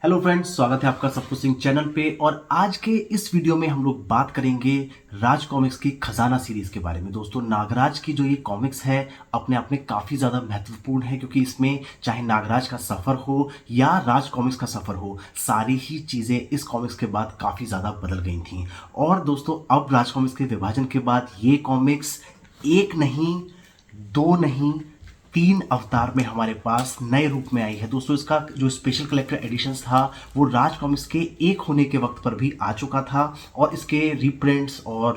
Hello friends, स्वागत है आपका सबकुछ सिंह चैनल पे। और आज के इस वीडियो में हम लोग बात करेंगे राज कॉमिक्स की खजाना सीरीज के बारे में। दोस्तों, नागराज की जो ये कॉमिक्स है अपने आप में काफ़ी ज़्यादा महत्वपूर्ण है, क्योंकि इसमें चाहे नागराज का सफ़र हो या राज कॉमिक्स का सफ़र हो, सारी ही चीज़ें इस कॉमिक्स के बाद काफ़ी ज़्यादा बदल गई थी। और दोस्तों, अब राज कॉमिक्स के विभाजन के बाद ये कॉमिक्स एक नहीं, दो नहीं, 3 अवतार में हमारे पास नए रूप में आई है। दोस्तों, इसका जो स्पेशल कलेक्टर एडिशंस था वो राज कॉमिक्स के एक होने के वक्त पर भी आ चुका था, और इसके रीप्रिंट्स और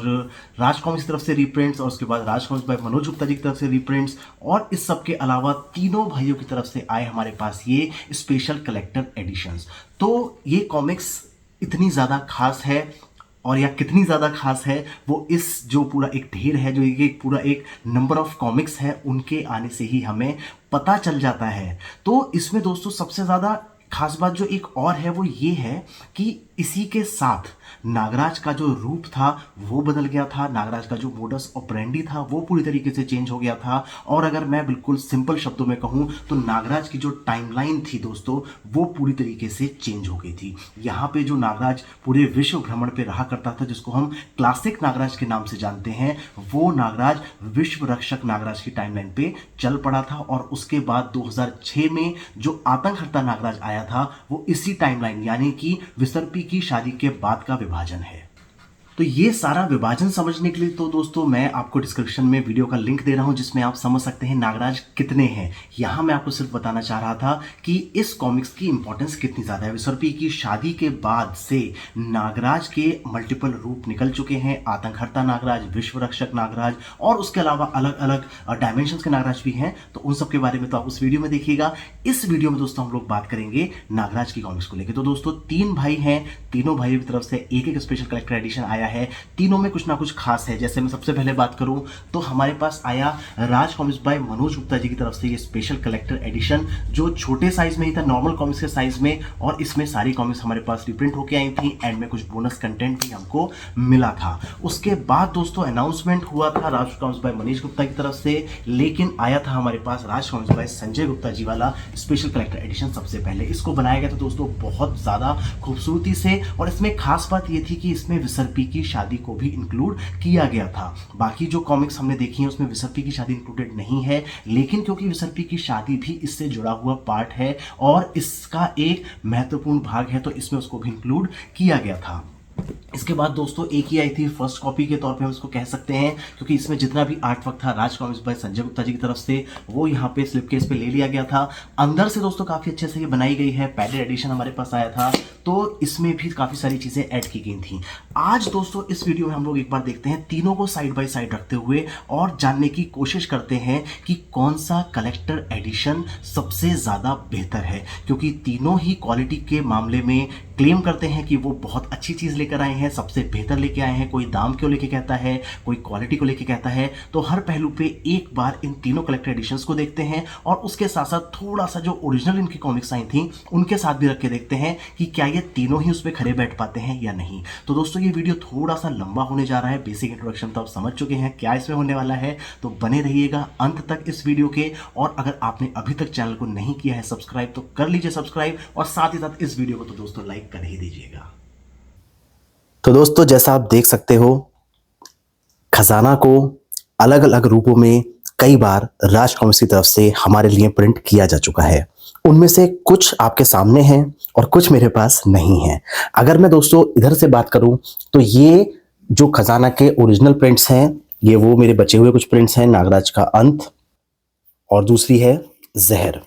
राज कॉमिक्स की तरफ से रीप्रिंट्स और उसके बाद राज कॉमिक्स बाय मनोज गुप्ता जी की तरफ से रीप्रिंट्स और इस सब के अलावा तीनों भाइयों की तरफ से आए हमारे पास ये स्पेशल कलेक्टर एडिशंस। तो ये कॉमिक्स इतनी ज़्यादा खास है, और या कितनी ज़्यादा खास है वो इस जो पूरा एक ढेर है, जो ये पूरा एक नंबर ऑफ कॉमिक्स है, उनके आने से ही हमें पता चल जाता है। तो इसमें दोस्तों सबसे ज़्यादा खास बात जो एक और है वो ये है कि इसी के साथ नागराज का जो रूप था वो बदल गया था, नागराज का जो मोडस ऑपरेंडी था वो पूरी तरीके से चेंज हो गया था। और अगर मैं बिल्कुल सिंपल शब्दों में कहूँ तो नागराज की जो टाइमलाइन थी दोस्तों वो पूरी तरीके से चेंज हो गई थी। यहाँ पे जो नागराज पूरे विश्व भ्रमण पे रहा करता था, जिसको हम क्लासिक नागराज के नाम से जानते हैं, वो नागराज विश्व रक्षक नागराज की टाइमलाइन पे चल पड़ा था। और उसके बाद 2006 में जो आतंकहर्ता नागराज आया था वो इसी टाइमलाइन यानी कि विसर्पी की शादी के बाद का विभाजन है। तो ये सारा विभाजन समझने के लिए तो दोस्तों मैं आपको डिस्क्रिप्शन में वीडियो का लिंक दे रहा हूं, जिसमें आप समझ सकते हैं नागराज कितने हैं। यहां मैं आपको सिर्फ बताना चाह रहा था कि इस कॉमिक्स की इंपॉर्टेंस कितनी ज़्यादा है। विसर्पी की शादी के बाद से नागराज के मल्टीपल रूप निकल चुके हैं, आतंकहर्ता नागराज, विश्व रक्षक नागराज और उसके अलावा अलग अलग डायमेंशंस के नागराज भी हैं। तो उन सब के बारे में तो आप उस वीडियो में देखिएगा। इस वीडियो में दोस्तों हम लोग बात करेंगे नागराज की कॉमिक्स को लेकर। तो दोस्तों 3 भाई हैं, तीनों भाइयों की तरफ से एक एक स्पेशल कलेक्टर एडिशन आया है। तीनों में कुछ ना कुछ खास है। जैसे मैं सबसे पहले बात करूं तो हमारे पास आया राज कॉमिक्स बाय मनोज गुप्ता जी की तरफ से ये स्पेशल कलेक्टर एडिशन, जो छोटे साइज में ही था, नॉर्मल कॉमिक्स के साइज में, और इसमें सारी कॉमिक्स हमारे पास रिप्रिंट होके आई थी। एंड में कुछ बोनस कंटेंट भी हमको मिला था। उसके बाद दोस्तों अनाउंसमेंट हुआ था राज कॉमिक्स बाय मनीष गुप्ता की तरफ से, लेकिन आया था हमारे पास राज कॉमिक्स बाय संजय गुप्ता जी वाला स्पेशल कलेक्टर एडिशन सबसे पहले। इसको बनाया गया था दोस्तों बहुत ज़्यादा खूबसूरती से, और इसमें खास बात ये थी कि इसमें विसर्पी की शादी को भी इंक्लूड किया गया था। बाकी जो कॉमिक्स हमने देखी हैं उसमें विसर्पी की शादी इंक्लूडेड नहीं है, लेकिन क्योंकि विसर्पी की शादी भी इससे जुड़ा हुआ पार्ट है और इसका एक महत्वपूर्ण भाग है, तो इसमें उसको भी इंक्लूड किया गया था। इसके बाद दोस्तों एक ही आई थी फर्स्ट कॉपी के तौर पे हम इसको कह सकते हैं, क्योंकि इसमें जितना भी आर्ट वर्क था राज कॉमिक्स बाय संजय गुप्ता जी की तरफ से वो यहाँ पे स्लिप केस पे ले लिया गया था। अंदर से दोस्तों काफ़ी अच्छे से ये बनाई गई है। पैडेड एडिशन हमारे पास आया था, तो इसमें भी काफ़ी सारी चीज़ें ऐड की गई थी। आज दोस्तों इस वीडियो में हम लोग एक बार देखते हैं तीनों को साइड बाय साइड रखते हुए और जानने की कोशिश करते हैं कि कौन सा कलेक्टर एडिशन सबसे ज़्यादा बेहतर है, क्योंकि तीनों ही क्वालिटी के मामले में क्लेम करते हैं कि वो बहुत अच्छी चीज़ लेकर आए हैं, सबसे बेहतर लेके आए हैं। कोई दाम क्यों लेके कहता है, कोई क्वालिटी को लेके कहता है। तो हर पहलू पे एक बार इन तीनों कलेक्टर एडिशंस को देखते हैं, और उसके साथ साथ थोड़ा सा जो ओरिजिनल इनकी कॉमिक्स आई थी उनके साथ भी रख के देखते हैं कि क्या ये तीनों ही उस पर खड़े बैठ पाते हैं या नहीं। तो दोस्तों ये वीडियो थोड़ा सा लंबा होने जा रहा है। बेसिक इंट्रोडक्शन तो आप समझ चुके हैं क्या इसमें होने वाला है, तो बने रहिएगा अंत तक इस वीडियो के। और अगर आपने अभी तक चैनल को नहीं किया है सब्सक्राइब तो कर लीजिए सब्सक्राइब, और साथ ही साथ इस वीडियो को तो दोस्तों लाइक कर ही दीजिएगा। तो दोस्तों जैसा आप देख सकते हो, खजाना को अलग अलग रूपों में कई बार राज कॉमिक्स की तरफ से हमारे लिए प्रिंट किया जा चुका है। उनमें से कुछ आपके सामने हैं और कुछ मेरे पास नहीं है। अगर मैं दोस्तों इधर से बात करूं तो ये जो खजाना के ओरिजिनल प्रिंट्स हैं, ये वो मेरे बचे हुए कुछ प्रिंट्स हैं, नागराज का अंत और दूसरी है जहर।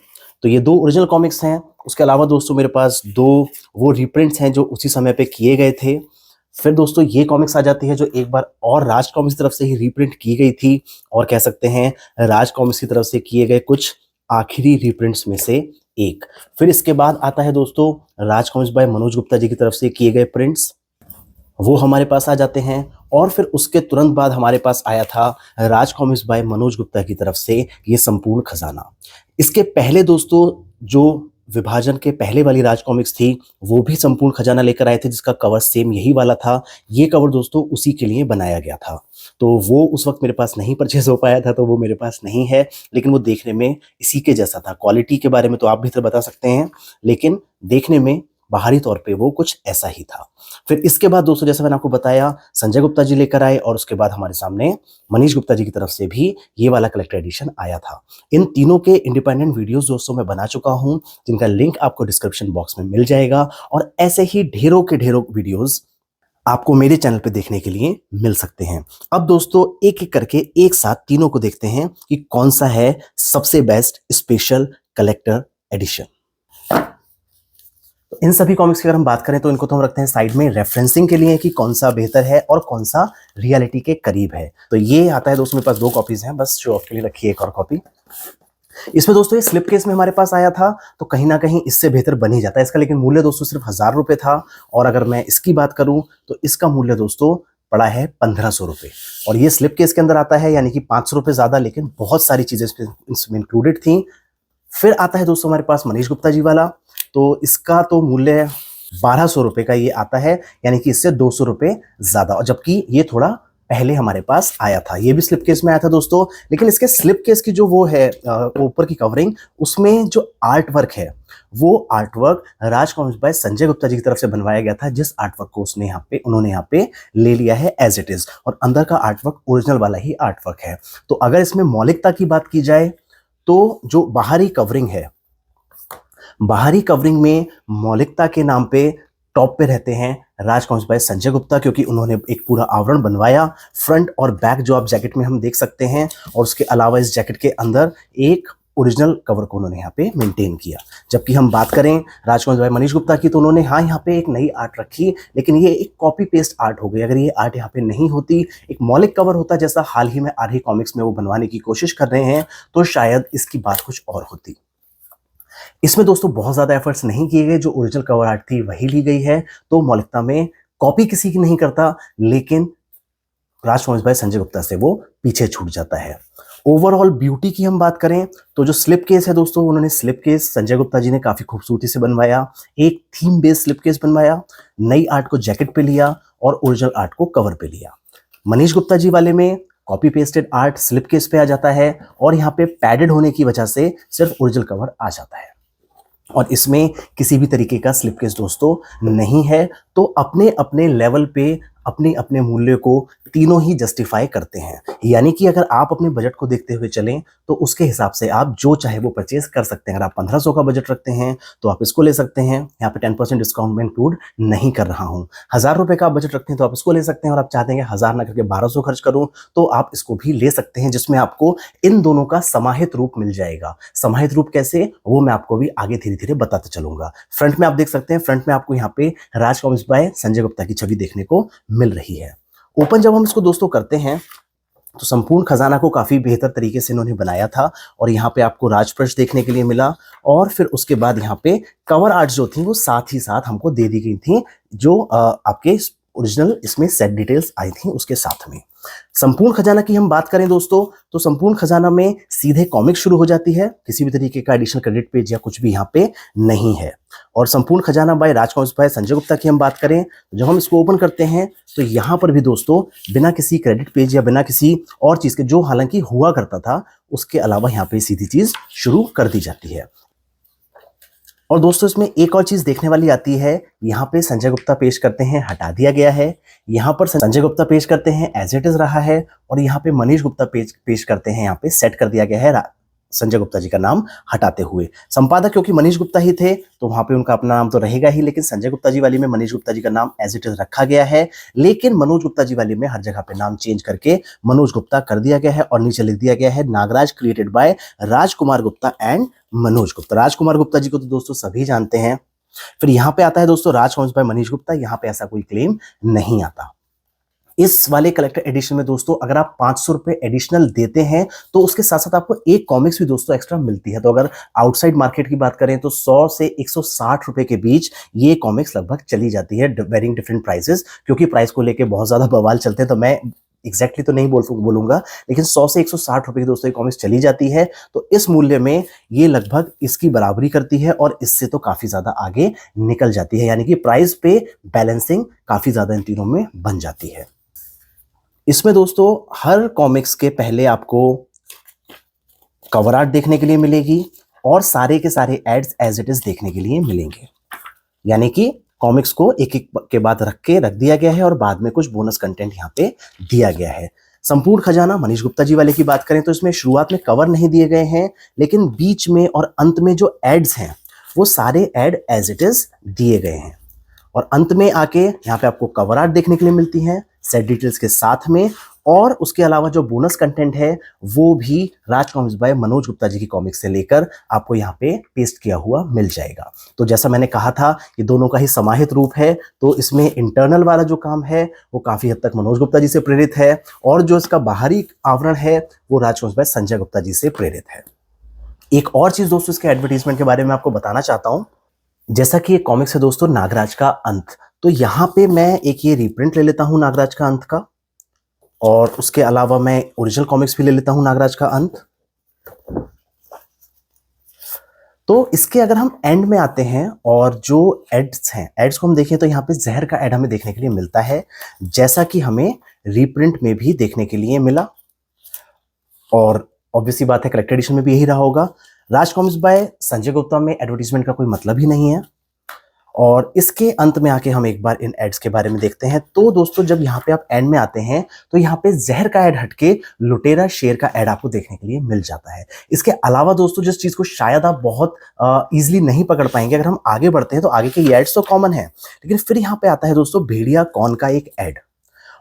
तो ये 2 ओरिजिनल कॉमिक्स हैं। उसके अलावा दोस्तों मेरे पास 2 वो रीप्रिंट्स हैं जो उसी समय पे किए गए थे। फिर दोस्तों ये कॉमिक्स आ जाती है जो एक बार और राज कॉमिक्स की तरफ से ही रीप्रिंट की गई थी, और कह सकते हैं राज कॉमिक्स की तरफ से किए गए कुछ आखिरी रीप्रिंट्स में से एक। फिर इसके बाद आता है दोस्तों राज कॉमिक्स बाय मनोज गुप्ता जी की तरफ से किए गए प्रिंट्स, वो हमारे पास आ जाते हैं। और फिर उसके तुरंत बाद हमारे पास आया था राज कॉमिक्स बाय मनोज गुप्ता की तरफ से ये संपूर्ण खजाना। इसके पहले दोस्तों जो विभाजन के पहले वाली राज कॉमिक्स थी वो भी संपूर्ण खजाना लेकर आए थे, जिसका कवर सेम यही वाला था। ये कवर दोस्तों उसी के लिए बनाया गया था, तो वो उस वक्त मेरे पास नहीं परचेज हो पाया था, तो वो मेरे पास नहीं है, लेकिन वो देखने में इसी के जैसा था। क्वालिटी के बारे में तो आप भी तो बता सकते हैं, लेकिन देखने में बाहरी तौर पे वो कुछ ऐसा ही था। फिर इसके बाद दोस्तों जैसे मैंने आपको बताया संजय गुप्ता जी लेकर आए और उसके बाद हमारे सामने मनीष गुप्ता जी की तरफ से भी ये वाला कलेक्टर एडिशन आया था। इन तीनों के इंडिपेंडेंट वीडियोस दोस्तों मैं बना चुका हूं, जिनका लिंक आपको डिस्क्रिप्शन बॉक्स में मिल जाएगा और ऐसे ही ढेरों के ढेरों वीडियोस आपको मेरे चैनल पे देखने के लिए मिल सकते हैं। अब दोस्तों एक एक करके एक साथ तीनों को देखते हैं कि कौन सा है सबसे बेस्ट स्पेशल कलेक्टर एडिशन। तो इन सभी कॉमिक्स की अगर हम बात करें तो इनको तो हम रखते हैं साइड में रेफरेंसिंग के लिए कि कौन सा बेहतर है और कौन सा रियलिटी के करीब है। तो ये आता है दोस्तों, मेरे पास 2 कॉपीज हैं, बस शो ऑफ के लिए रखिए एक और कॉपी। इसमें दोस्तों ये स्लिप केस में हमारे पास आया था, तो कहीं ना कहीं इससे बेहतर बन ही जाता है इसका, लेकिन मूल्य दोस्तों सिर्फ 1000 रुपये था। और अगर मैं इसकी बात करूं तो इसका मूल्य दोस्तों पड़ा है 1500 रुपये। और ये स्लिप केस के अंदर आता है, यानी कि 500 रुपये ज्यादा, लेकिन बहुत सारी चीजें इसमें इंक्लूडेड थी। फिर आता है दोस्तों हमारे पास मनीष गुप्ता जी वाला, तो इसका तो मूल्य 1200 रुपये का ये आता है, यानी कि इससे 200 रुपये ज्यादा, और जबकि ये थोड़ा पहले हमारे पास आया था। ये भी स्लिप केस में आया था दोस्तों, लेकिन इसके स्लिप केस की जो वो है ऊपर की कवरिंग, उसमें जो आर्ट वर्क है वो art work Raj comics by Sanjay Gupta ji की तरफ से बनवाया गया था, जिस आर्ट वर्क को उन्होंने यहाँ पे ले लिया है एज इट इज, और अंदर का आर्ट वर्क ओरिजिनल वाला ही आर्ट वर्क है। तो अगर इसमें मौलिकता की बात की जाए तो जो बाहरी कवरिंग है, बाहरी कवरिंग में मौलिकता के नाम पे टॉप पे रहते हैं राज कॉमिक्स बाय संजय गुप्ता, क्योंकि उन्होंने एक पूरा आवरण बनवाया। फ्रंट और बैक जो आप जैकेट में हम देख सकते हैं, और उसके अलावा इस जैकेट के अंदर एक ओरिजिनल कवर को उन्होंने यहाँ पे मेंटेन किया। जबकि हम बात करें राज कॉमिक्स बाय मनीष गुप्ता की, तो उन्होंने यहाँ पे एक नई आर्ट रखी, लेकिन ये एक कॉपी पेस्ट आर्ट हो गई। अगर ये आर्ट यहाँ पे नहीं होती, एक मौलिक कवर होता जैसा हाल ही में आ रही कॉमिक्स में वो बनवाने की कोशिश कर रहे हैं, तो शायद इसकी बात कुछ और होती। इसमें दोस्तों बहुत ज्यादा एफर्ट्स नहीं किए गए, जो ओरिजिनल कवर आर्ट थी वही ली गई है, तो मौलिकता में कॉपी किसी की नहीं करता, लेकिन राज कॉमिक्स बाय संजय गुप्ता से वो पीछे छूट जाता है। ओवरऑल ब्यूटी की हम बात करें तो जो स्लिप केस है दोस्तों, उन्होंने स्लिप केस संजय गुप्ता जी ने काफी खूबसूरती से बनवाया, एक थीम बेस्ड स्लिप केस बनवाया, नई आर्ट को जैकेट पे लिया और ओरिजिनल आर्ट को कवर पे लिया। मनीष गुप्ता जी वाले में copy pasted art slip case पे आ जाता है, और यहाँ पे पैडेड होने की वजह से सिर्फ ओरिजिनल कवर आ जाता है, और इसमें किसी भी तरीके का स्लिप केस दोस्तों नहीं है। तो अपने अपने लेवल पे अपने अपने मूल्य को तीनों ही जस्टिफाई करते हैं, यानी कि अगर आप अपने बजट को देखते हुए चलें तो उसके हिसाब से आप जो चाहे वो परचेज कर सकते हैं। अगर आप 1500 का बजट रखते हैं तो आप इसको ले सकते हैं, यहाँ पे 10% डिस्काउंट में इंक्लूड नहीं कर रहा हूँ। 1000 रुपये का बजट रखते हैं तो आप इसको ले सकते हैं, और आप चाहते हैं 1000 ना करके 1200 खर्च करूँ तो आप इसको भी ले सकते हैं, जिसमें आपको इन दोनों का समाहित रूप मिल जाएगा। समाहित रूप कैसे, वो मैं आपको भी आगे धीरे धीरे बताते चलूंगा। फ्रंट में आप देख सकते हैं, फ्रंट में आपको यहाँ पे राज कॉमिक्स बाय संजय गुप्ता की छवि देखने को मिल रही है। ओपन जब हम इसको दोस्तों करते हैं तो संपूर्ण खजाना को काफी बेहतर तरीके से इन्होंने बनाया था, और यहाँ पे आपको राजप्रश देखने के लिए मिला, और फिर उसके बाद यहाँ पे कवर आर्ट्स जो थी वो साथ ही साथ हमको दे दी गई थी, जो आपके ओरिजिनल इसमें सेट डिटेल्स आई थी उसके साथ में। संपूर्ण खजाना की हम बात करें दोस्तों, तो संपूर्ण खजाना में सीधे कॉमिक शुरू हो जाती है, किसी भी तरीके का एडिशनल क्रेडिट पेज या कुछ भी यहाँ पे नहीं है। और संपूर्ण खजाना by Raj comics by Sanjay Gupta की हम बात करें, जब हम इसको ओपन करते हैं तो यहाँ पर भी दोस्तों बिना किसी क्रेडिट पेज या बिना किसी और चीज के, जो हालांकि हुआ करता था, उसके अलावा यहाँ पे सीधी चीज शुरू कर दी जाती है। और दोस्तों इसमें एक और चीज देखने वाली आती है, यहाँ पे संजय गुप्ता पेश करते हैं हटा दिया गया है, यहाँ पर संजय गुप्ता पेश करते हैं एज इट इज रहा है, और यहाँ पे मनीष गुप्ता पेश करते हैं, यहाँ पे सेट कर दिया गया है संजय गुप्ता जी का नाम हटाते हुए। संपादक क्योंकि मनीष गुप्ता ही थे तो वहां पे उनका अपना नाम तो रहेगा ही, लेकिन संजय गुप्ता जी वाली में मनीष गुप्ता जी का नाम एज इट इज रखा गया है, लेकिन मनोज गुप्ता जी वाली में हर जगह पे नाम चेंज करके मनोज गुप्ता कर दिया गया है, और नीचे लिख दिया गया है Nagraj created by Rajkumar Gupta and Manoj Gupta. Rajkumar Gupta ji को तो दोस्तों सभी जानते हैं। फिर यहाँ पे आता है दोस्तों राज कॉमिक्स बाय मनीष गुप्ता, यहाँ पे ऐसा कोई क्लेम नहीं आता। इस वाले कलेक्टर एडिशन में दोस्तों अगर आप 500 रुपए एडिशनल देते हैं तो उसके साथ साथ आपको एक कॉमिक्स भी दोस्तों एक्स्ट्रा मिलती है। तो अगर आउटसाइड मार्केट की बात करें तो 100 से 160 रुपए के बीच ये कॉमिक्स लगभग चली जाती है, वेरिंग डिफरेंट प्राइसेस, क्योंकि प्राइस को लेके बहुत ज्यादा बवाल चलते हैं, तो मैं एग्जैक्टली तो नहीं बोलूंगा, लेकिन 100 से 160 रुपए की दोस्तों कॉमिक्स चली जाती है। तो इस मूल्य में ये लगभग इसकी बराबरी करती है, और इससे तो काफी ज्यादा आगे निकल जाती है, यानी कि प्राइस पे बैलेंसिंग काफी ज्यादा इन तीनों में बन जाती है। इसमें दोस्तों हर कॉमिक्स के पहले आपको कवर आर्ट देखने के लिए मिलेगी, और सारे के सारे एड्स एज इट इज देखने के लिए मिलेंगे। यानी कि कॉमिक्स को एक एक के बाद रख दिया गया है और बाद में कुछ बोनस कंटेंट यहाँ पे दिया गया है। संपूर्ण खजाना मनीष गुप्ता जी वाले की बात करें तो इसमें शुरुआत में कवर नहीं दिए गए हैं, लेकिन बीच में और अंत में जो एड्स हैं वो सारे एड एज इट इज दिए गए हैं। और अंत में आके यहाँ पे आपको कवर आर्ट देखने के लिए मिलती है सेट डिटेल्स के साथ में, और उसके अलावा जो बोनस कंटेंट है वो भी राज कॉमिक्स बाय मनोज गुप्ता जी की कॉमिक्स से लेकर आपको यहाँ पे पेस्ट किया हुआ मिल जाएगा। तो जैसा मैंने कहा था कि दोनों का ही समाहित रूप है, तो इसमें इंटरनल वाला जो काम है वो काफी हद तक मनोज गुप्ता जी से प्रेरित है, और जो इसका बाहरी आवरण है वो राज कॉमिक्स बाय संजय गुप्ता जी से प्रेरित है। एक और चीज दोस्तों इसके एडवर्टीजमेंट के बारे में आपको बताना चाहता हूं। जैसा कि ये कॉमिक्स है दोस्तों नागराज का अंत, तो यहाँ पे मैं एक ये रीप्रिंट ले लेता हूं नागराज का अंत का, और उसके अलावा मैं ओरिजिनल कॉमिक्स भी ले लेता हूं नागराज का अंत। तो इसके अगर हम एंड में आते हैं और जो एड्स हैं, एड्स को हम देखें तो यहाँ पे जहर का एड हमें देखने के लिए मिलता है, जैसा कि हमें रीप्रिंट में भी देखने के लिए मिला, और ऑब्वियसली बात है कलेक्टेड एडिशन में भी यही रहा होगा। राज कॉमिक्स बाय संजय गुप्ता में एडवर्टीजमेंट का कोई मतलब ही नहीं है। और इसके अंत में आके हम एक बार इन एड्स के बारे में देखते हैं। तो दोस्तों जब यहाँ पे आप एंड में आते हैं तो यहाँ पे जहर का एड हटके लुटेरा शेर का एड आपको देखने के लिए मिल जाता है। इसके अलावा दोस्तों जिस चीज को शायद आप बहुत इजीली नहीं पकड़ पाएंगे, अगर हम आगे बढ़ते हैं तो आगे के एड्स तो कॉमन है, लेकिन फिर यहाँ पे आता है दोस्तों भेड़िया कॉर्न का एक एड,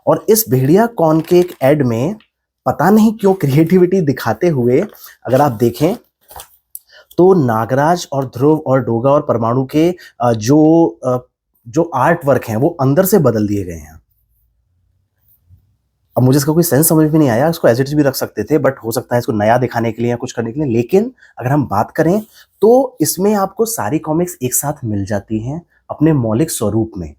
और इस भेड़िया कॉर्न के एक एड में पता नहीं क्यों क्रिएटिविटी दिखाते हुए अगर आप देखें तो नागराज और ध्रुव और डोगा और परमाणु के जो आर्ट वर्क हैं वो अंदर से बदल दिए गए हैं। अब मुझे इसका कोई सेंस समझ में नहीं आया, इसको एज इट इज भी रख सकते थे, बट हो सकता है इसको नया दिखाने के लिए या कुछ करने के लिए। लेकिन अगर हम बात करें तो इसमें आपको सारी कॉमिक्स एक साथ मिल जाती हैं अपने मौलिक स्वरूप में।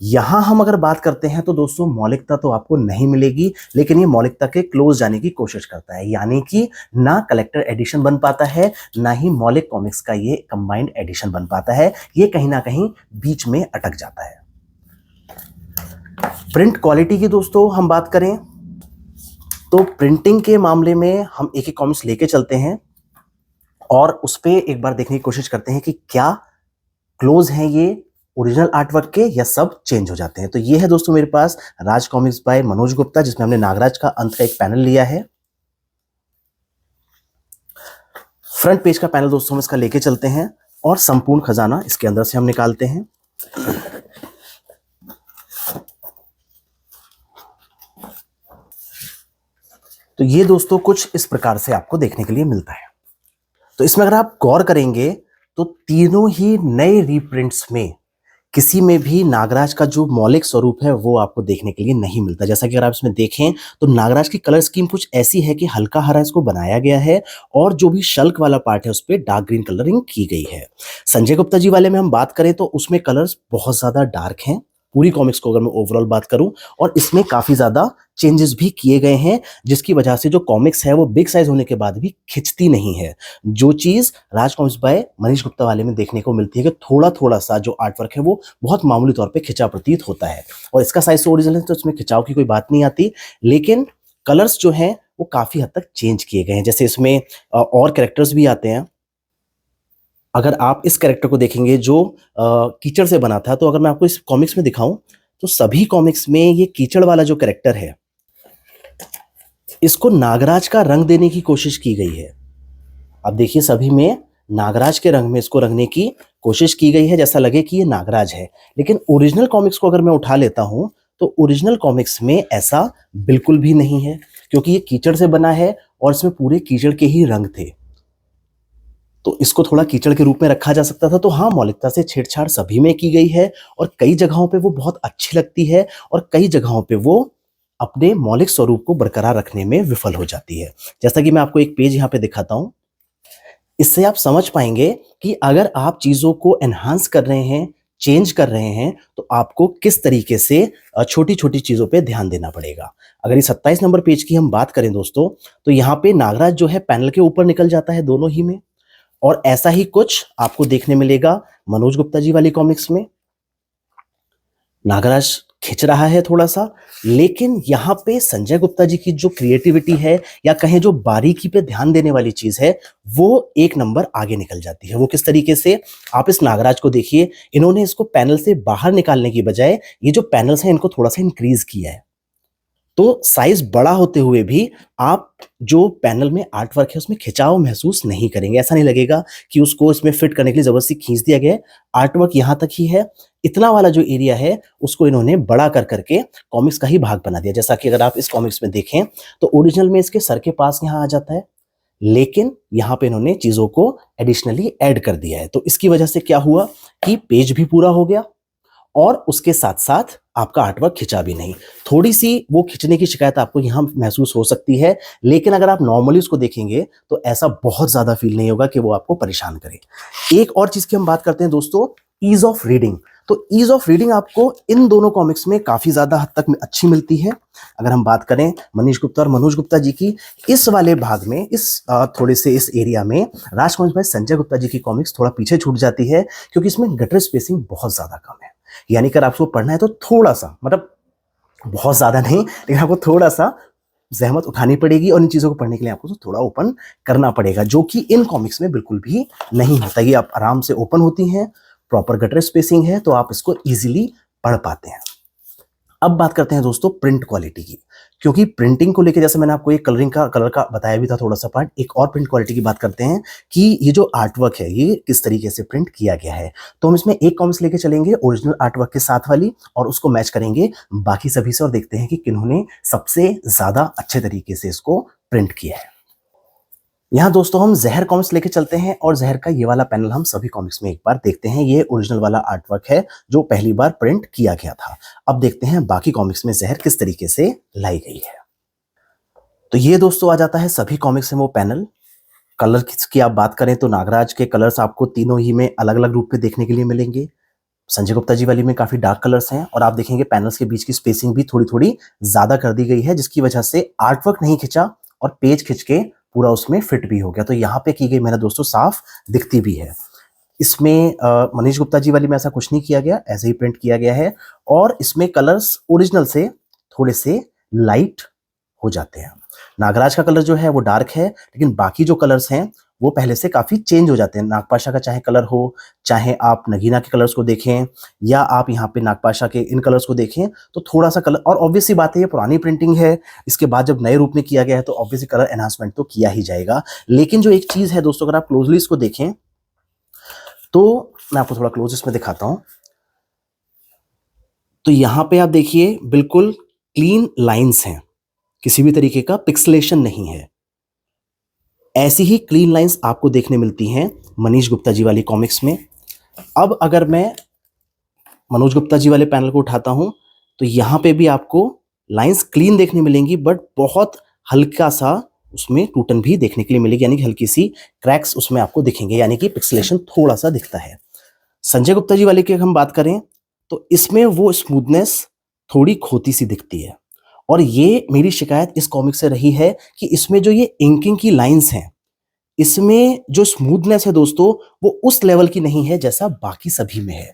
यहां हम अगर बात करते हैं तो दोस्तों मौलिकता तो आपको नहीं मिलेगी, लेकिन ये मौलिकता के क्लोज जाने की कोशिश करता है, यानी कि ना कलेक्टर एडिशन बन पाता है ना ही मौलिक कॉमिक्स का ये कंबाइंड एडिशन बन पाता है, ये कहीं ना कहीं बीच में अटक जाता है। प्रिंट क्वालिटी की दोस्तों हम बात करें तो प्रिंटिंग के मामले में हम एक एक कॉमिक्स लेके चलते हैं और उस पर एक बार देखने की कोशिश करते हैं कि क्या क्लोज हैं ये ओरिजिनल आर्टवर्क के या सब चेंज हो जाते हैं। तो ये है दोस्तों मेरे पास राज कॉमिक्स बाय मनोज गुप्ता, जिसमें हमने नागराज का अंत का एक पैनल लिया है। फ्रंट पेज का पैनल दोस्तों हम इसका लेके चलते हैं और संपूर्ण खजाना इसके अंदर से हम निकालते हैं। तो ये दोस्तों कुछ इस प्रकार से आपको देखने के लिए मिलता है। तो इसमें अगर आप गौर करेंगे तो तीनों ही नए रीप्रिंट्स में किसी में भी नागराज का जो मौलिक स्वरूप है वो आपको देखने के लिए नहीं मिलता। जैसा कि अगर आप इसमें देखें तो नागराज की कलर स्कीम कुछ ऐसी है कि हल्का हरा इसको बनाया गया है और जो भी शल्क वाला पार्ट है उस पर डार्क ग्रीन कलरिंग की गई है। संजय गुप्ता जी वाले में हम बात करें तो उसमें कलर्स बहुत ज्यादा डार्क हैं, पूरी कॉमिक्स को अगर मैं ओवरऑल बात करूं, और इसमें काफी ज्यादा चेंजेस भी किए गए हैं, जिसकी वजह से जो कॉमिक्स है वो बिग साइज होने के बाद भी खिंचती नहीं है। जो चीज राज कॉमिक्स बाय मनीष गुप्ता वाले में देखने को मिलती है कि थोड़ा थोड़ा सा जो आर्ट वर्क है वो बहुत मामूली तौर पे खिंचा प्रतीत होता है, और इसका साइज तो ओरिजिनल है तो इसमें खिंचाव की कोई बात नहीं आती, लेकिन कलर्स जो हैं वो काफी हद तक चेंज किए गए हैं। जैसे इसमें और कैरेक्टर्स भी आते हैं। अगर आप इस कैरेक्टर को देखेंगे जो कीचड़ से बना था, तो अगर मैं आपको इस कॉमिक्स में दिखाऊं तो सभी कॉमिक्स में ये कीचड़ वाला जो कैरेक्टर है इसको नागराज का रंग देने की कोशिश की गई है। अब देखिए सभी में नागराज के रंग में इसको रंगने की कोशिश की गई है, जैसा लगे कि ये नागराज है। लेकिन ओरिजिनल कॉमिक्स को अगर मैं उठा लेता हूं तो ओरिजिनल कॉमिक्स में ऐसा बिल्कुल भी नहीं है, क्योंकि ये कीचड़ से बना है और इसमें पूरे कीचड़ के ही रंग थे, तो इसको थोड़ा कीचड़ के रूप में रखा जा सकता था। तो हाँ, मौलिकता से छेड़छाड़ सभी में की गई है और कई जगहों पे वो बहुत अच्छी लगती है और कई जगहों पे वो अपने मौलिक स्वरूप को बरकरार रखने में विफल हो जाती है। जैसा कि मैं आपको एक पेज यहाँ पे दिखाता हूं, इससे आप समझ पाएंगे कि अगर आप चीजों को एनहांस कर रहे हैं, चेंज कर रहे हैं, तो आपको किस तरीके से छोटी छोटी चीजों पे ध्यान देना पड़ेगा। अगर इस 27 नंबर पेज की हम बात करें दोस्तों, तो यहाँ पे नागराज जो है पैनल के ऊपर निकल जाता है दोनों ही में, और ऐसा ही कुछ आपको देखने मिलेगा मनोज गुप्ता जी वाली कॉमिक्स में। नागराज खिंच रहा है थोड़ा सा, लेकिन यहाँ पे संजय गुप्ता जी की जो क्रिएटिविटी है या कहें जो बारीकी पे ध्यान देने वाली चीज है, वो एक नंबर आगे निकल जाती है। वो किस तरीके से, आप इस नागराज को देखिए, इन्होंने इसको पैनल से बाहर निकालने की बजाय ये जो पैनल्स हैं इनको थोड़ा सा इंक्रीज किया है। तो साइज बड़ा होते हुए भी आप जो पैनल में आर्ट वर्क है उसमें खिंचाव महसूस नहीं करेंगे। ऐसा नहीं लगेगा कि उसको इसमें फिट करने के लिए जबरदस्ती खींच दिया गया है। आर्ट वर्क यहाँ तक ही है, इतना वाला जो एरिया है उसको इन्होंने बड़ा कर करके कॉमिक्स का ही भाग बना दिया। जैसा कि अगर आप इस कॉमिक्स में देखें तो ओरिजिनल में इसके सर के पास यहाँ आ जाता है, लेकिन यहाँ पे इन्होंने चीजों को एडिशनली ऐड कर दिया है। तो इसकी वजह से क्या हुआ कि पेज भी पूरा हो गया और उसके साथ साथ आपका आर्टवर्क खिंचा भी नहीं। थोड़ी सी वो खिंचने की शिकायत आपको यहाँ महसूस हो सकती है, लेकिन अगर आप नॉर्मली उसको देखेंगे तो ऐसा बहुत ज्यादा फील नहीं होगा कि वो आपको परेशान करे। एक और चीज की हम बात करते हैं दोस्तों, ईज ऑफ रीडिंग। तो ईज ऑफ रीडिंग आपको इन दोनों कॉमिक्स में काफी ज्यादा हद तक अच्छी मिलती है। अगर हम बात करें मनीष गुप्ता और मनोज गुप्ता जी की, इस वाले भाग में, इस थोड़े से इस एरिया में राज कॉमिक्स बाय संजय गुप्ता जी की कॉमिक्स थोड़ा पीछे छूट जाती है, क्योंकि इसमें गटर स्पेसिंग बहुत ज्यादा कम है। यानी कि अगर आपको पढ़ना है तो थोड़ा सा, मतलब बहुत ज्यादा नहीं, लेकिन आपको थोड़ा सा जहमत उठानी पड़ेगी और इन चीजों को पढ़ने के लिए आपको तो थोड़ा ओपन करना पड़ेगा, जो कि इन कॉमिक्स में बिल्कुल भी नहीं होता। ये आप आराम से ओपन होती हैं, प्रॉपर गटर स्पेसिंग है, तो आप इसको इजीली पढ़ पाते हैं। अब बात करते हैं दोस्तों प्रिंट क्वालिटी की, क्योंकि प्रिंटिंग को लेकर जैसे मैंने आपको एक कलर का बताया भी था थोड़ा सा पार्ट, एक और प्रिंट क्वालिटी की बात करते हैं कि ये जो आर्टवर्क है ये किस तरीके से प्रिंट किया गया है। तो हम इसमें एक कॉमिक्स लेके चलेंगे ओरिजिनल आर्टवर्क के साथ वाली, और उसको मैच करेंगे बाकी सभी से और देखते हैं कि किन्होंने सबसे ज्यादा अच्छे तरीके से इसको प्रिंट किया है। यहाँ दोस्तों हम जहर कॉमिक्स लेके चलते हैं और जहर का ये वाला पैनल हम सभी कॉमिक्स में एक बार देखते हैं। ये ओरिजिनल वाला आर्टवर्क है जो पहली बार प्रिंट किया गया था। अब देखते हैं बाकी कॉमिक्स में जहर किस तरीके से लाई गई है। तो ये दोस्तों आ जाता है सभी कॉमिक्स में वो पैनल। कलर की आप बात करें तो नागराज के कलर्स आपको तीनों ही में अलग अलग रूप में देखने के लिए मिलेंगे। संजय गुप्ता जी वाली में काफी डार्क कलर्स हैं, और आप देखेंगे पैनल्स के बीच की स्पेसिंग भी थोड़ी थोड़ी ज्यादा कर दी गई है, जिसकी वजह से आर्टवर्क नहीं खिंचा और पेज खिंच के पूरा उसमें फिट भी हो गया। तो यहाँ पे की गई मेहनत दोस्तों साफ दिखती भी है। इसमें मनीष गुप्ता जी वाली में ऐसा कुछ नहीं किया गया, ऐसे ही प्रिंट किया गया है, और इसमें कलर्स ओरिजिनल से थोड़े से लाइट हो जाते हैं। नागराज का कलर जो है वो डार्क है, लेकिन बाकी जो कलर्स हैं वो पहले से काफी चेंज हो जाते हैं। नागपाशा का चाहे कलर हो, चाहे आप नगीना के कलर्स को देखें, या आप यहाँ पे नागपाशा के इन कलर्स को देखें, तो थोड़ा सा कलर, और ऑब्वियसली बात है ये पुरानी प्रिंटिंग है, इसके बाद जब नए रूप में किया गया है तो ऑब्वियसली कलर एनहांसमेंट तो किया ही जाएगा। लेकिन जो एक चीज है दोस्तों, अगर आप क्लोजली इसको देखें तो मैं आपको थोड़ा क्लोज इसमें दिखाता हूं। तो यहां पे आप देखिए बिल्कुल क्लीन लाइंस हैं, किसी भी तरीके का पिक्सलेशन नहीं है। ऐसी ही क्लीन लाइंस आपको देखने मिलती हैं मनीष गुप्ता जी वाली कॉमिक्स में। अब अगर मैं मनोज गुप्ता जी वाले पैनल को उठाता हूं तो यहां पे भी आपको लाइंस क्लीन देखने मिलेंगी, बट बहुत हल्का सा उसमें टूटन भी देखने के लिए मिलेगी, यानी कि हल्की सी क्रैक्स उसमें आपको दिखेंगे, यानी कि पिक्सलेशन थोड़ा सा दिखता है। संजय गुप्ता जी वाले की हम बात करें तो इसमें वो स्मूथनेस थोड़ी खोती सी दिखती है, और ये मेरी शिकायत इस कॉमिक से रही है कि इसमें जो ये इंकिंग की लाइंस हैं, इसमें जो स्मूथनेस है दोस्तों वो उस लेवल की नहीं है जैसा बाकी सभी में है।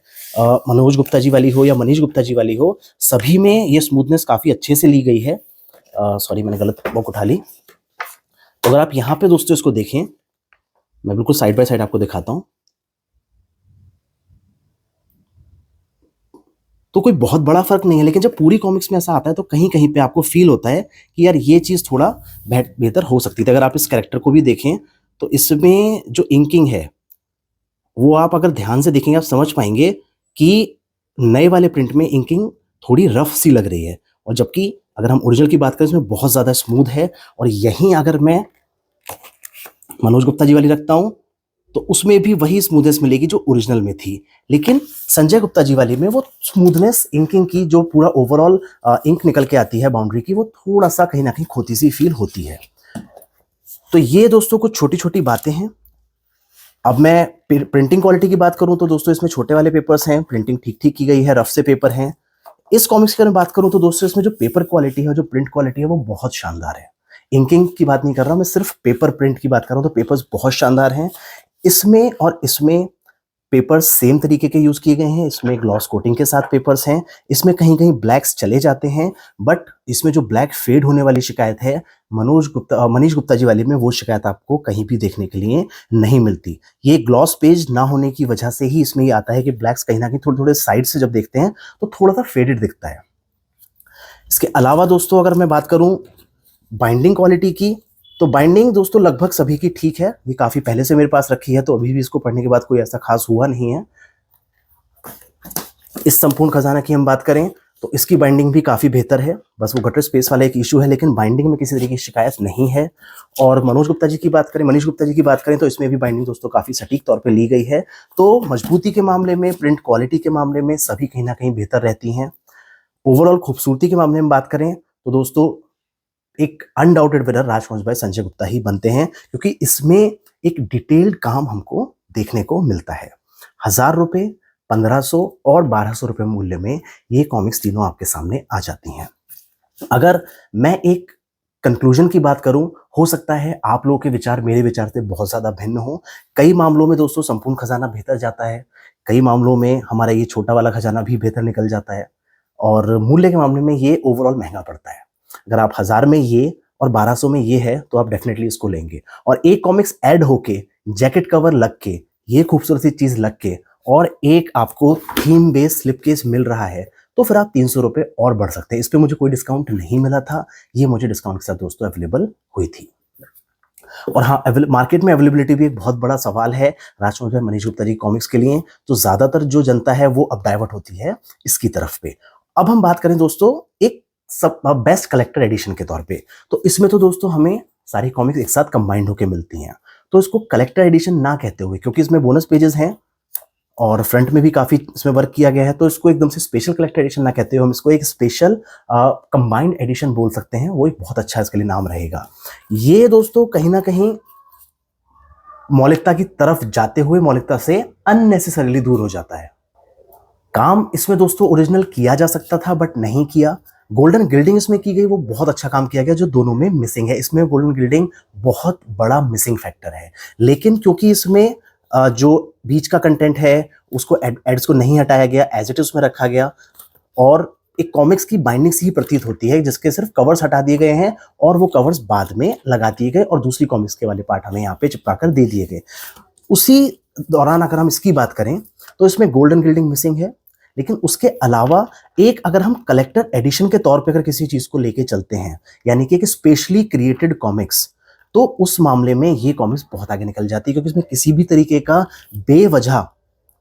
मनोज गुप्ता जी वाली हो या मनीष गुप्ता जी वाली हो, सभी में ये स्मूथनेस काफी अच्छे से ली गई है। सॉरी, मैंने गलत बुक उठा ली। तो अगर आप यहाँ पे दोस्तों इसको देखें, मैं बिल्कुल साइड बाय साइड आपको दिखाता हूं, तो कोई बहुत बड़ा फर्क नहीं है, लेकिन जब पूरी कॉमिक्स में ऐसा आता है तो कहीं कहीं पे आपको फील होता है कि यार ये चीज थोड़ा बेहतर हो सकती थी। अगर आप इस कैरेक्टर को भी देखें तो इसमें जो इंकिंग है वो आप अगर ध्यान से देखेंगे आप समझ पाएंगे कि नए वाले प्रिंट में इंकिंग थोड़ी रफ सी लग रही है, और जबकि अगर हम ओरिजिनल की बात करें इसमें बहुत ज्यादा स्मूथ है। और यहीं अगर मैं मनोज गुप्ता जी वाली रखता हूं तो उसमें भी वही स्मूथनेस मिलेगी जो ओरिजिनल में थी, लेकिन संजय गुप्ता जी वाली में वो स्मूथनेस इंकिंग की जो पूरा ओवरऑल इंक निकल के आती है बाउंड्री की, वो थोड़ा सा कहीं ना कहीं खोती सी फील होती है। तो ये दोस्तों कुछ छोटी छोटी बातें हैं। अब मैं प्रिंटिंग क्वालिटी की बात करूं तो दोस्तों इसमें छोटे वाले पेपर्स हैं, प्रिंटिंग ठीक ठीक की गई है, रफ से पेपर हैं। इस कॉमिक्स की अगर बात करूं तो दोस्तों इसमें जो पेपर क्वालिटी है, जो प्रिंट क्वालिटी है, वो बहुत शानदार है। इंकिंग की बात नहीं कर रहा, मैं सिर्फ पेपर प्रिंट की बात कर रहा हूं, तो पेपर्स बहुत शानदार हैं इसमें। और इसमें पेपर्स सेम तरीके के यूज किए गए हैं, इसमें ग्लॉस कोटिंग के साथ पेपर्स हैं। इसमें कहीं कहीं ब्लैक्स चले जाते हैं, बट इसमें जो ब्लैक फेड होने वाली शिकायत है मनीष गुप्ता जी वाली में, वो शिकायत आपको कहीं भी देखने के लिए नहीं मिलती। ये ग्लॉस पेज ना होने की वजह से ही इसमें ये आता है कि ब्लैक्स कहीं ना कहीं थोड़े थोड़े साइड से जब देखते हैं तो थोड़ा सा फेडेड दिखता है। इसके अलावा दोस्तों अगर मैं बात करूं बाइंडिंग क्वालिटी की, तो बाइंडिंग दोस्तों लगभग सभी की ठीक है। ये काफी पहले से मेरे पास रखी है, तो अभी भी इसको पढ़ने के बाद कोई ऐसा खास हुआ नहीं है। इस संपूर्ण खजाना की हम बात करें तो इसकी बाइंडिंग भी काफी बेहतर है, बस वो गटर स्पेस वाला एक इशू है, लेकिन बाइंडिंग में किसी तरीके की शिकायत नहीं है। और मनीष गुप्ता जी की बात करें तो इसमें भी बाइंडिंग दोस्तों काफी सटीक तौर पे ली गई है। तो मजबूती के मामले में, प्रिंट क्वालिटी के मामले में सभी कहीं ना कहीं बेहतर रहती हैं। ओवरऑल खूबसूरती के मामले में बात करें तो दोस्तों एक अनडाउटेड विनर राजवंश भाई संजय गुप्ता ही बनते हैं, क्योंकि इसमें एक डिटेल्ड काम हमको देखने को मिलता है। 1000 रुपए, 1500 और 1200 रुपए मूल्य में ये कॉमिक्स तीनों आपके सामने आ जाती हैं। अगर मैं एक कंक्लूजन की बात करूं, हो सकता है आप लोगों के विचार मेरे विचार से बहुत ज्यादा भिन्न हो। कई मामलों में दोस्तों संपूर्ण खजाना बेहतर जाता है, कई मामलों में हमारा ये छोटा वाला खजाना भी बेहतर निकल जाता है, और मूल्य के मामले में ये ओवरऑल महंगा पड़ता है। अगर आप 1000 में ये और 1200 में ये है तो आप डेफिनेटली इसको लेंगे। और एक कॉमिक्स ऐड होके, जैकेट कवर लग के, ये खूबसूरत सी चीज लग के, और एक आपको थीम बेस्ड स्लिप केस मिल रहा है, तो फिर आप 300 रुपए और बढ़ सकते हैं। इस पे मुझे कोई डिस्काउंट नहीं मिला था, ये मुझे डिस्काउंट के साथ दोस्तों अवेलेबल हुई थी। और हाँ, मार्केट में अवेलेबिलिटी भी एक बहुत बड़ा सवाल है राजवंश भाई मनीष गुप्ता जी कॉमिक्स के लिए। तो ज्यादातर जो जनता है वो अब डाइवर्ट होती है इसकी तरफ पे। अब हम बात करें दोस्तों एक सब बेस्ट कलेक्टर एडिशन के तौर पे, तो इसमें तो दोस्तों हमें सारी कॉमिक्स एक साथ कंबाइंड होकर मिलती हैं। तो इसको कलेक्टर एडिशन ना कहते हुए, क्योंकि इसमें बोनस पेजेस हैं और फ्रंट में भी काफी इसमें वर्क किया गया है, तो इसको एकदम से स्पेशल कलेक्टर एडिशन ना कहते हुए हम इसको एक स्पेशल कंबाइंड एडिशन बोल सकते हैं। वो एक बहुत अच्छा इसके लिए नाम रहेगा। ये दोस्तों कहीं ना कहीं मौलिकता की तरफ जाते हुए मौलिकता से अननेसेसरीली दूर हो जाता है। काम इसमें दोस्तों ओरिजिनल किया जा सकता था बट नहीं किया। गोल्डन गिल्डिंग इसमें की गई, वो बहुत अच्छा काम किया गया जो दोनों में मिसिंग है। इसमें गोल्डन गिल्डिंग बहुत बड़ा मिसिंग फैक्टर है, लेकिन क्योंकि इसमें जो बीच का कंटेंट है उसको एड्स को नहीं हटाया गया, एज इट इज उसमें रखा गया, और एक कॉमिक्स की बाइंडिंग से ही प्रतीत होती है, जिसके सिर्फ कवर्स हटा दिए गए हैं और वो कवर्स बाद में लगा दिए गए और दूसरी कॉमिक्स के वाले पार्ट हमें यहाँ पे चिपका कर दे दिए गए। उसी दौरान अगर हम इसकी बात करें तो इसमें गोल्डन गिल्डिंग मिसिंग है, लेकिन उसके अलावा एक अगर हम कलेक्टर एडिशन के तौर पे अगर किसी चीज को लेके चलते हैं, यानी कि एक स्पेशली क्रिएटेड कॉमिक्स, तो उस मामले में ये कॉमिक्स बहुत आगे निकल जाती है, क्योंकि इसमें किसी भी तरीके का बेवजह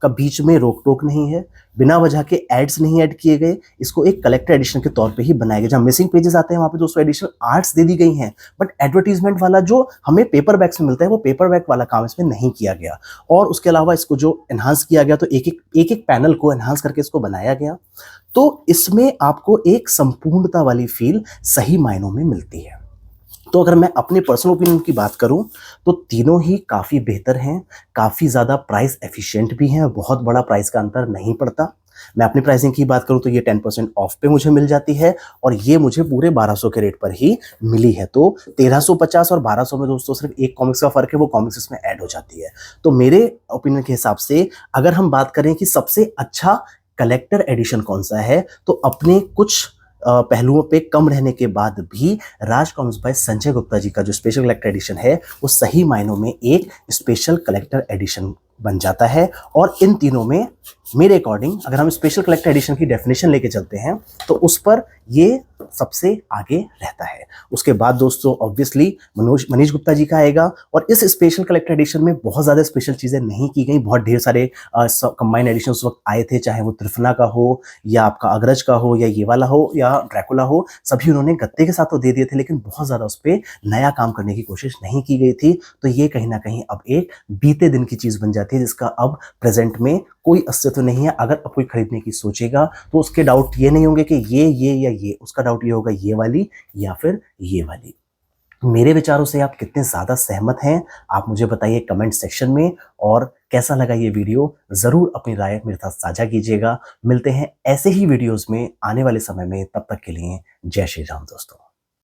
का बीच में रोक टोक नहीं है, बिना वजह के एड्स नहीं ऐड किए गए। इसको एक कलेक्टर एडिशन के तौर पे ही बनाया गया। जहां मिसिंग पेजेस आते हैं वहां पे दोस्तों एडिशनल आर्ट्स दे दी गई हैं, बट एडवर्टीजमेंट वाला जो हमें पेपर बैग्स में मिलता है वो पेपर बैग वाला काम इसमें नहीं किया गया। और उसके अलावा इसको जो एनहांस किया गया, तो एक एक पैनल को एनहांस करके इसको बनाया गया, तो इसमें आपको एक संपूर्णता वाली फील सही मायनों में मिलती है। तो अगर मैं अपने पर्सनल ओपिनियन की बात करूं तो तीनों ही काफ़ी बेहतर हैं, काफ़ी ज़्यादा प्राइस एफिशिएंट भी हैं, बहुत बड़ा प्राइस का अंतर नहीं पड़ता। मैं अपनी प्राइसिंग की बात करूं तो ये 10% ऑफ पे मुझे मिल जाती है, और ये मुझे पूरे 1200 के रेट पर ही मिली है। तो 1350 और 1200 में दोस्तों सिर्फ एक कॉमिक्स का फर्क है, वो कॉमिक्स इसमें ऐड हो जाती है। तो मेरे ओपिनियन के हिसाब से अगर हम बात करें कि सबसे अच्छा कलेक्टर एडिशन कौन सा है, तो अपने कुछ पहलुओं पे कम रहने के बाद भी राज कॉमिक्स बाय संजय गुप्ता जी का जो स्पेशल कलेक्टर एडिशन है वो सही मायनों में एक स्पेशल कलेक्टर एडिशन बन जाता है। और इन तीनों में मेरे अकॉर्डिंग अगर हम स्पेशल कलेक्टर एडिशन की डेफिनेशन लेके चलते हैं तो उस पर ये सबसे आगे रहता है। उसके बाद दोस्तों ऑब्वियसली मनीष गुप्ता जी का आएगा, और इस स्पेशल कलेक्टर एडिशन में बहुत ज़्यादा स्पेशल चीज़ें नहीं की गई। बहुत ढेर सारे कंबाइंड एडिशन उस वक्त आए थे, चाहे वो त्रिफना का हो या आपका अग्रज का हो या ये वाला हो या ड्रैकुला हो, सभी उन्होंने गत्ते के साथ तो दे दिए थे, लेकिन बहुत ज़्यादा उस पर नया काम करने की कोशिश नहीं की गई थी। तो ये कहीं ना कहीं अब एक बीते दिन की चीज़ बन जाती है, जिसका अब प्रेजेंट में कोई अस्तित्व नहीं है। अगर कोई खरीदने की सोचेगा तो उसके डाउट ये नहीं होंगे कि ये या ये, उसका डाउट ये होगा ये वाली या फिर ये वाली। मेरे विचारों से आप कितने ज़्यादा सहमत हैं आप मुझे बताइए कमेंट सेक्शन में, और कैसा लगा ये वीडियो ज़रूर अपनी राय मेरे साथ साझा कीजिएगा। मिलते हैं ऐसे ही वीडियोस में आने वाले समय में, तब तक के लिए जय श्री राम दोस्तों।